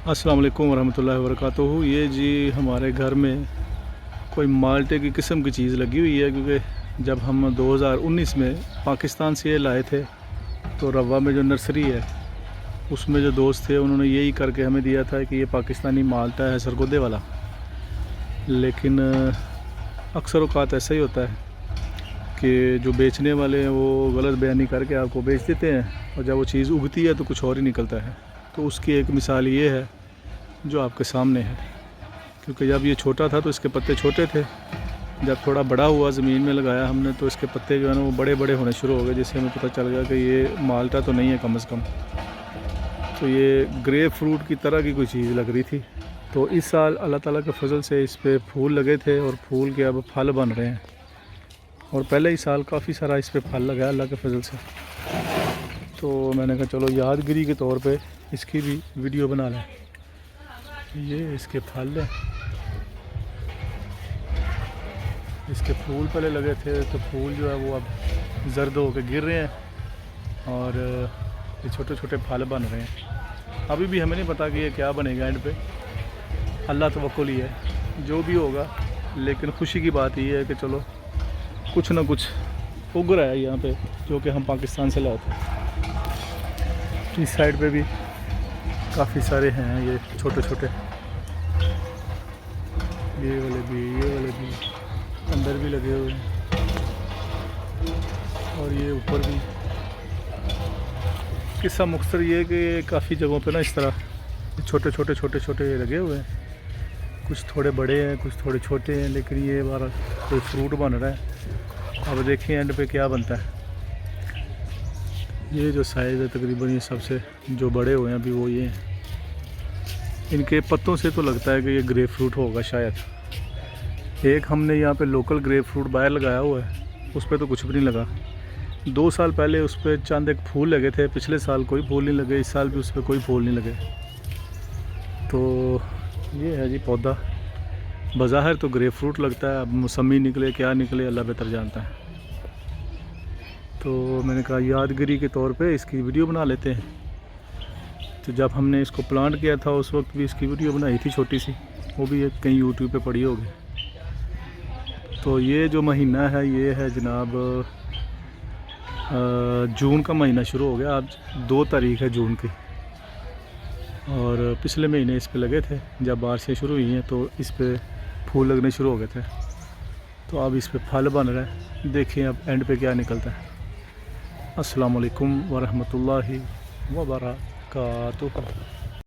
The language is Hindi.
अस्सलाम वालेकुम वरहमतुल्लाहि वबरकातुहू। ये जी हमारे घर में कोई माल्टे की किस्म की चीज़ लगी हुई है, क्योंकि जब हम 2019 में पाकिस्तान से ये लाए थे तो रवा में जो नर्सरी है उसमें जो दोस्त थे उन्होंने यही करके हमें दिया था कि ये पाकिस्तानी माल्टा है सरगोदे वाला। लेकिन अक्सर औक़ात ऐसा ही होता है कि जो बेचने वाले हैं वो गलत बयानी करके आपको बेच देते हैं, और जब वो चीज़ उगती है तो कुछ और ही निकलता है। तो उसकी एक मिसाल ये है जो आपके सामने है। क्योंकि जब ये छोटा था तो इसके पत्ते छोटे थे, जब थोड़ा बड़ा हुआ ज़मीन में लगाया हमने तो इसके पत्ते जो है ना वो बड़े बड़े होने शुरू हो गए, जिससे हमें पता चल गया कि ये माल्टा तो नहीं है कम से कम। तो ये ग्रेप फ्रूट की तरह की कोई चीज़ लग रही थी। तो इस साल अल्लाह ताला के फजल से इस पर फूल लगे थे और फूल के अब फल बन रहे हैं, और पहले ही साल काफ़ी सारा इस पर फल लगा अल्लाह के फजल से। तो मैंने कहा चलो यादगिरी के तौर पे इसकी भी वीडियो बना लें। ये इसके फल हैं, इसके फूल पहले लगे थे तो फूल जो है वो अब जर्द होकर गिर रहे हैं, और ये छोटे छोटे फल बन रहे हैं। अभी भी हमें नहीं पता कि ये क्या बनेगा एंड पे, अल्लाह तवक्कुल ही है, जो भी होगा। लेकिन खुशी की बात ये है कि चलो कुछ ना कुछ उग रहा है यहाँ पे, जो कि हम पाकिस्तान से लाए थे। इस साइड पे भी काफ़ी सारे हैं ये छोटे छोटे, ये वाले भी अंदर भी लगे हुए हैं, और ये ऊपर भी। किस्सा मुख्तसर ये है कि काफ़ी जगहों पे ना इस तरह छोटे छोटे लगे हुए हैं। कुछ थोड़े बड़े हैं, कुछ थोड़े छोटे हैं, लेकिन ये बार कोई फ्रूट बन रहा है। अब देखिए एंड पे क्या बनता है। ये जो साइज़ है तकरीबन ये सबसे जो बड़े हुए हैं अभी वो ये हैं। इनके पत्तों से तो लगता है कि ये ग्रेप फ्रूट होगा शायद। एक हमने यहाँ पे लोकल ग्रेप फ्रूट बाहर लगाया हुआ है, उस पर तो कुछ भी नहीं लगा। 2 साल पहले उस पर चंद एक फूल लगे थे, पिछले साल कोई फूल नहीं लगे, इस साल भी उस पर कोई फूल नहीं लगे। तो ये है जी पौधा। बज़ाहिर तो ग्रेप फ्रूट लगता है, अब मौसमी निकले क्या निकले अल्लाह बेहतर जानता है। तो मैंने कहा यादगिरी के तौर पे इसकी वीडियो बना लेते हैं। तो जब हमने इसको प्लांट किया था उस वक्त भी इसकी वीडियो बनाई थी छोटी सी, वो भी कहीं यूट्यूब पे पड़ी होगी। तो ये जो महीना है ये है जनाब जून का महीना शुरू हो गया। आज 2 तारीख है जून की, और पिछले महीने इस पे लगे थे जब बारिशें शुरू हुई हैं तो इस पे फूल लगने शुरू हो गए थे। तो अब इस पे फल बन रहा है, देखिए अब एंड पे क्या निकलता है। अस्सलाम वालेकुम वरहमतुल्लाहि वबरकातुहू।